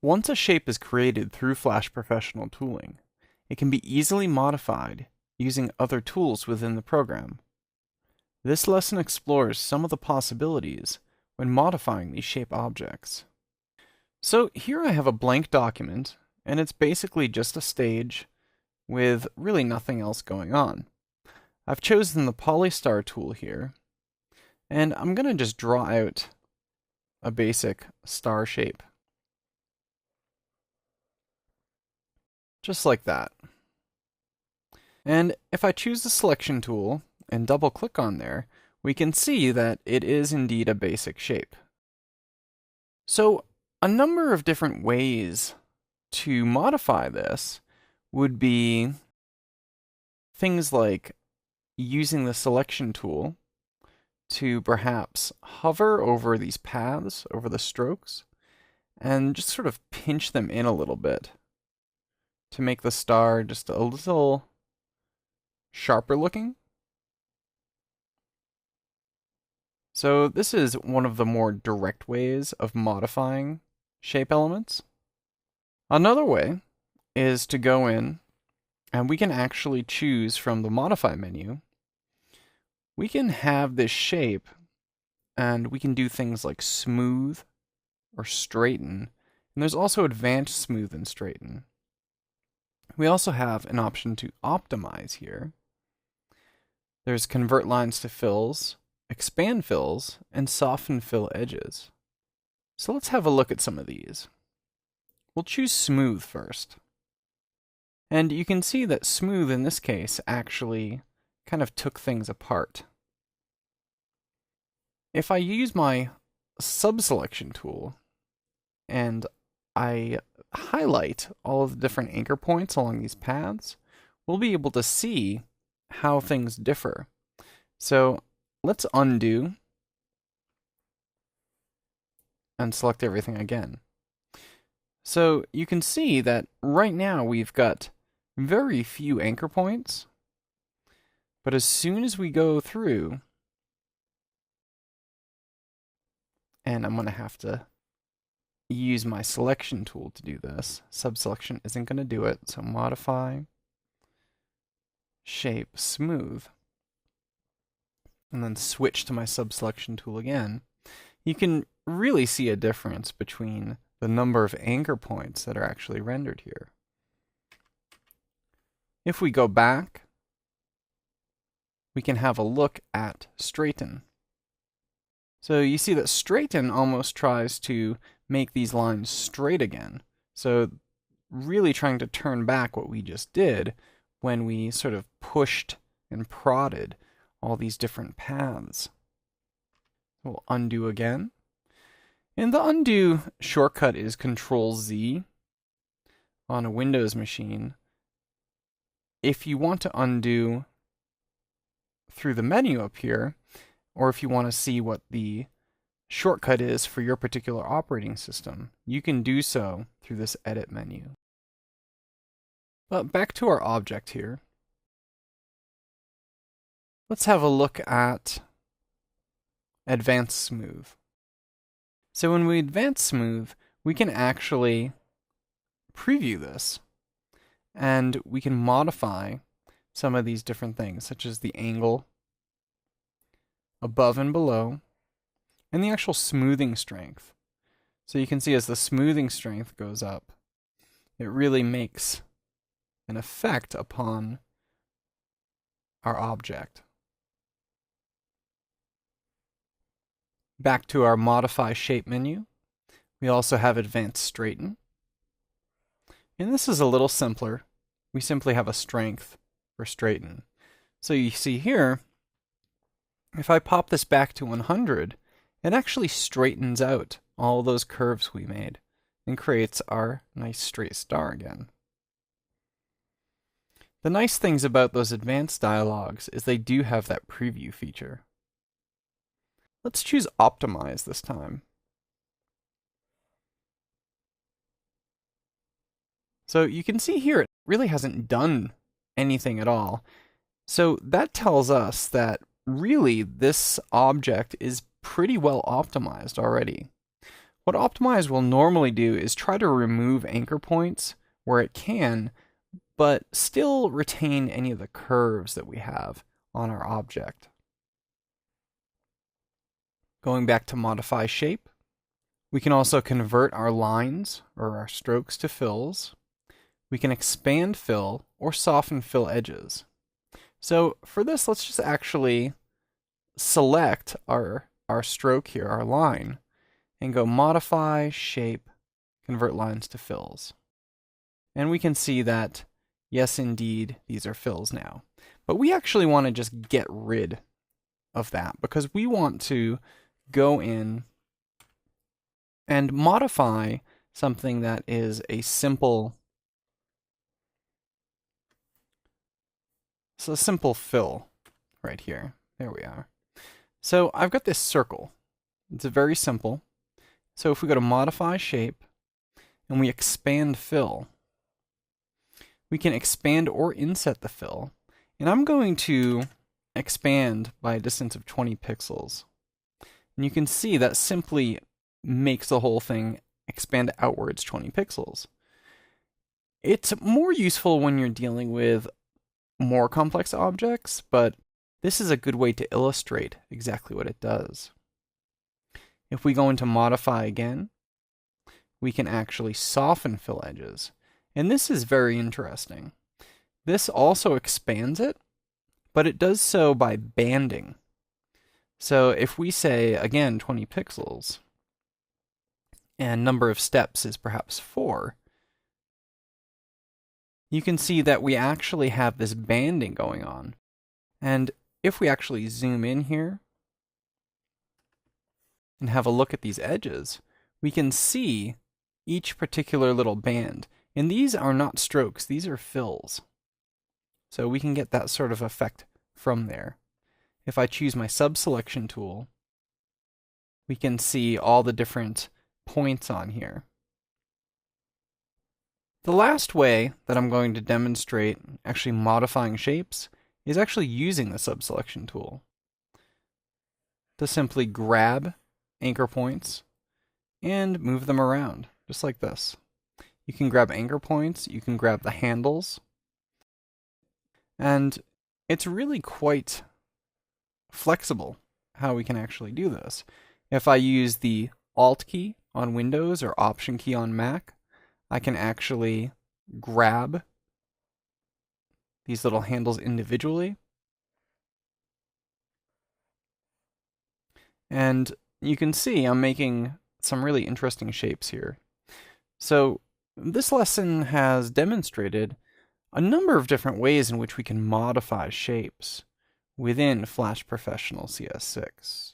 Once a shape is created through Flash Professional tooling, it can be easily modified using other tools within the program. This lesson explores some of the possibilities when modifying these shape objects. So here I have a blank document, and it's basically just a stage with really nothing else going on. I've chosen the Polystar tool here, and I'm going to just draw out a basic star shape. Just like that. And if I choose the selection tool and double click on there, we can see that it is indeed a basic shape. So a number of different ways to modify this would be things like using the selection tool to perhaps hover over these paths, over the strokes, and just sort of pinch them in a little bit to make the star just a little sharper looking. So this is one of the more direct ways of modifying shape elements. Another way is to go in and we can actually choose from the Modify menu. We can have this shape and we can do things like smooth or straighten. And there's also advanced smooth and straighten. We also have an option to optimize here. There's convert lines to fills, expand fills, and soften fill edges. So let's have a look at some of these. We'll choose smooth first. And you can see that smooth in this case actually kind of took things apart. If I use my subselection tool and I highlight all of the different anchor points along these paths, we'll be able to see how things differ. So let's undo and select everything again. So you can see that right now we've got very few anchor points, but as soon as we go through, and I'm going to have to use my selection tool to do this. Subselection isn't going to do it, so modify, shape, smooth, and then switch to my subselection tool again. You can really see a difference between the number of anchor points that are actually rendered here. If we go back, we can have a look at straighten. So you see that straighten almost tries to make these lines straight again. So really trying to turn back what we just did when we sort of pushed and prodded all these different paths. We'll undo again. And the undo shortcut is Control-Z on a Windows machine. If you want to undo through the menu up here, or if you want to see what the shortcut is for your particular operating system, you can do so through this Edit menu. But back to our object here. Let's have a look at Advanced Smooth. So when we advance Smooth, we can actually preview this, and we can modify some of these different things, such as the angle above and below, and the actual smoothing strength. So you can see as the smoothing strength goes up, it really makes an effect upon our object. Back to our Modify Shape menu, we also have Advanced Straighten. And this is a little simpler. We simply have a strength for straighten. So you see here, if I pop this back to 100, it actually straightens out all those curves we made and creates our nice straight star again. The nice things about those advanced dialogues is they do have that preview feature. Let's choose Optimize this time. So you can see here it really hasn't done anything at all. So that tells us that really this object is pretty well optimized already. What Optimize will normally do is try to remove anchor points where it can, but still retain any of the curves that we have on our object. Going back to Modify Shape, we can also convert our lines or our strokes to fills. We can expand fill or soften fill edges. So for this, let's just actually select our stroke here, our line, and go Modify, Shape, Convert Lines to Fills. And we can see that, yes, indeed, these are fills now. But we actually want to just get rid of that because we want to go in and modify something that is a simple fill right here. There we are. So I've got this circle. It's very simple. So if we go to Modify Shape and we expand fill, we can expand or inset the fill. And I'm going to expand by a distance of 20 pixels. And you can see that simply makes the whole thing expand outwards 20 pixels. It's more useful when you're dealing with more complex objects, but this is a good way to illustrate exactly what it does. If we go into Modify again, we can actually soften fill edges. And this is very interesting. This also expands it, but it does so by banding. So if we say, again, 20 pixels, and number of steps is perhaps 4, you can see that we actually have this banding going on. And if we actually zoom in here and have a look at these edges, we can see each particular little band. And these are not strokes, these are fills. So we can get that sort of effect from there. If I choose my subselection tool, we can see all the different points on here. The last way that I'm going to demonstrate actually modifying shapes is actually using the subselection tool to simply grab anchor points and move them around, just like this. You can grab anchor points, you can grab the handles, and it's really quite flexible how we can actually do this. If I use the Alt key on Windows or Option key on Mac, I can actually grab these little handles individually. And you can see I'm making some really interesting shapes here. So this lesson has demonstrated a number of different ways in which we can modify shapes within Flash Professional CS6.